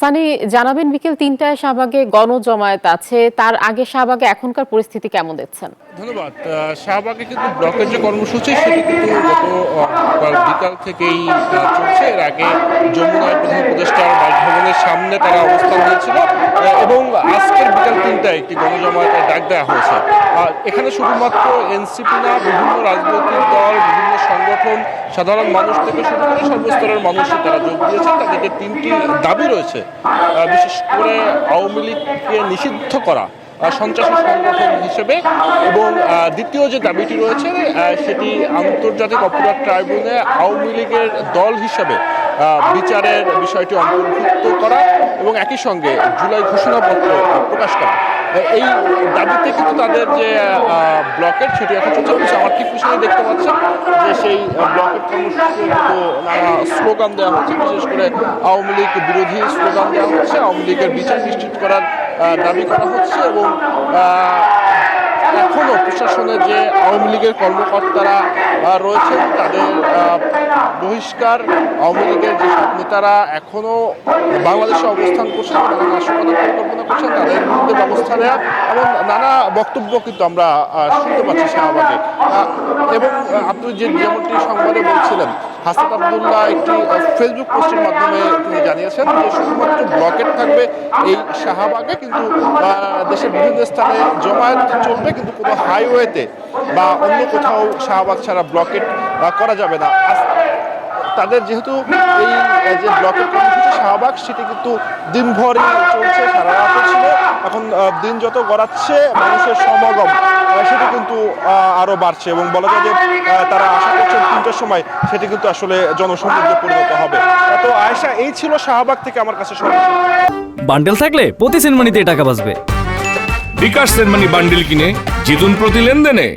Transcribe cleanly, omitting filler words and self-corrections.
সানি, জানাবেন বিকেল ৩টায় শাহবাগে গণজমায়েত আছে, তার আগে শাহবাগে এখনকার পরিস্থিতি কেমন দেখছেন? ধন্যবাদ। শাহবাগে কিন্তু ব্লকের যে কর্মসূচি সেটি কিন্তু গত বিকাল থেকেই চলছে। এর আগে যমুনায় প্রধান উপদেষ্টার বাসভবনের সামনে তারা অবস্থান নিয়েছিল এবং আজকের বিকাল ৩টায় একটি গণজমায়েতের ডাক দেওয়া হয়েছে। এখানে শুধুমাত্র এনসিপি না, বিভিন্ন রাজনৈতিক দল, বিভিন্ন সংগঠন, সাধারণ মানুষ থেকে শুরু করে সর্বস্তরের মানুষই তারা যোগ দিয়েছেন। তাদেরকে তিনটি দাবি রয়েছে। বিশেষ করে আওয়ামী লীগকে নিষিদ্ধ করা সন্ত্রাসী সংগঠন হিসেবে, এবং দ্বিতীয় যে দাবিটি রয়েছে সেটি আন্তর্জাতিক অপরাধ ট্রাইব্যুনালে আওয়ামী লীগের দল হিসাবে বিচারের বিষয়টি অন্তর্ভুক্ত করা এবং একই সঙ্গে জুলাই ঘোষণাপত্র প্রকাশ করা। এই দাবিতে কিন্তু তাদের যে ব্লকের সেটি এখন চলছে। আমার ঠিক পিছনে দেখতে পাচ্ছেন যে সেই ব্লকের কর্মসূচিতে কিন্তু নানা স্লোগান দেওয়া হচ্ছে, বিশেষ করে আওয়ামী লীগ বিরোধী স্লোগান দেওয়া হচ্ছে, আওয়ামী লীগের বিচার নিশ্চিত করার দাবি করা হচ্ছে এবং এখনও প্রশাসনের যে আওয়ামী লীগের কর্মকর্তারা রয়েছেন তাদের বহিষ্কার, আওয়ামী লীগের যেসব নেতারা এখনও বাংলাদেশে অবস্থান করছেন, তারা নাশকতার পরিকল্পনা করছেন, তাদের বিরুদ্ধে ব্যবস্থা নেওয়া এবং নানা বক্তব্য কিন্তু আমরা শুনতে পাচ্ছি শাহবাগে। এবং আপনি যেমনটি সংবাদে বলছিলেন, হাসান আবদুল্লাহ একটি ফেসবুক পোস্টের মাধ্যমে তিনি জানিয়েছেন যে শুধুমাত্র ব্লকেট থাকবে এই শাহবাগে, কিন্তু দেশের বিভিন্ন স্থানে জমায়েত চলবে, কিন্তু কোনো হাইওয়েতে বা অন্য কোথাও শাহবাগ ছাড়া ব্লকেট করা যাবে না। তাদের যেহেতু এই যে ব্লকের কর্মসূচি শাহবাগ সেটি কিন্তু দিনভরই চলছে, সারা রাতে ছিল। এখন দিন যত গড়াচ্ছে মানুষের সমাগম সেটি কিন্তু আরও বাড়ছে এবং বলা যায় যে তারা আশা করছেন ৩টার সময় সেটি কিন্তু আসলে জনসমুদ্রে পরিণত হবে। তো আয়েশা, এই ছিল শাহবাগ থেকে আমার কাছে সর্বশেষ। বান্ডেল থাকলে প্রতি সেনমানিতে টাকা বাঁচবে। বিকাশ সেনমানি বান্ডেল কিনে জিতুন প্রতি লেনদেনে।